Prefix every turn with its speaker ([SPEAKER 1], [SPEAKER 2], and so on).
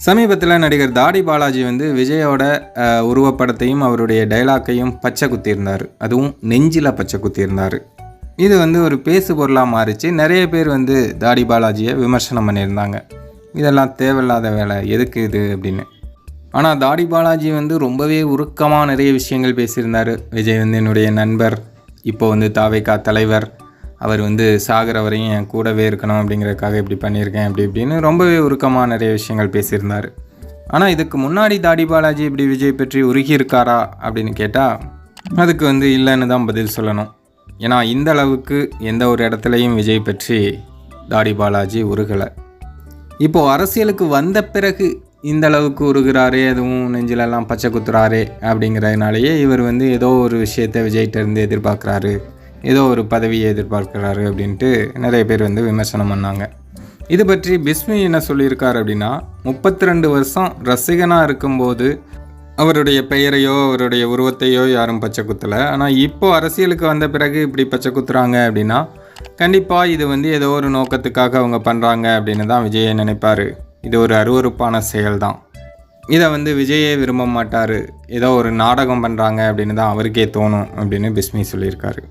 [SPEAKER 1] சமீபத்தில் நடிகர் தாடி பாலாஜி வந்து விஜயோட உருவப்படத்தையும் அவருடைய டைலாக்கையும் பச்சை குத்தியிருந்தார். அதுவும் நெஞ்சில் பச்சை குத்தியிருந்தார். இது வந்து ஒரு பேசு பொருளாக மாறிச்சு. நிறைய பேர் வந்து தாடி பாலாஜியை விமர்சனம் பண்ணியிருந்தாங்க. இதெல்லாம் தேவையில்லாத வேலை, எதுக்கு இது அப்படின்னு. ஆனால் தாடி பாலாஜி வந்து ரொம்பவே உருக்கமாக நிறைய விஷயங்கள் பேசியிருந்தார். விஜய் வந்து என்னுடைய நண்பர், இப்போ வந்து தாவேகா தலைவர், அவர் வந்து சாகிற வரையும் என் கூடவே இருக்கணும் அப்படிங்கிறதுக்காக இப்படி பண்ணியிருக்கேன் அப்படி இப்படின்னு ரொம்பவே உருக்கமாக நிறைய விஷயங்கள் பேசியிருந்தார். ஆனால் இதுக்கு முன்னாடி தாடி பாலாஜி இப்படி விஜய் பற்றி உருகி இருக்காரா அப்படின்னு கேட்டால் அதுக்கு வந்து இல்லைன்னு தான் பதில் சொல்லணும். ஏன்னா இந்த அளவுக்கு எந்த ஒரு இடத்துலையும் விஜய் பற்றி தாடி பாலாஜி உருகலை. இப்போது அரசியலுக்கு வந்த பிறகு இந்த அளவுக்கு உருகிறாரே, அதுவும் நெஞ்சிலெல்லாம் பச்சை குத்துறாரே அப்படிங்கிறதுனாலேயே இவர் வந்து ஏதோ ஒரு விஷயத்தை விஜய்கிட்டேருந்து எதிர்பார்க்குறாரு, ஏதோ ஒரு பதவியை எதிர்பார்க்குறாரு அப்படின்ட்டு நிறைய பேர் வந்து விமர்சனம் பண்ணாங்க. இது பற்றி பிஸ்மி என்ன சொல்லியிருக்கார் அப்படின்னா, 32 வருஷம் ரசிகனாக இருக்கும்போது அவருடைய பெயரையோ அவருடைய உருவத்தையோ யாரும் பச்சை குத்தலை. ஆனால் இப்போது அரசியலுக்கு வந்த பிறகு இப்படி பச்சை குத்துறாங்க அப்படின்னா கண்டிப்பாக இது வந்து ஏதோ ஒரு நோக்கத்துக்காக அவங்க பண்ணுறாங்க அப்படின்னு தான் விஜயை நினைப்பார். இது ஒரு அருவருப்பான செயல் தான். இதை வந்து விஜயே விரும்ப மாட்டார். ஏதோ ஒரு நாடகம் பண்ணுறாங்க அப்படின்னு தான் அவருக்கே தோணும் அப்படின்னு பிஸ்மி சொல்லியிருக்காரு.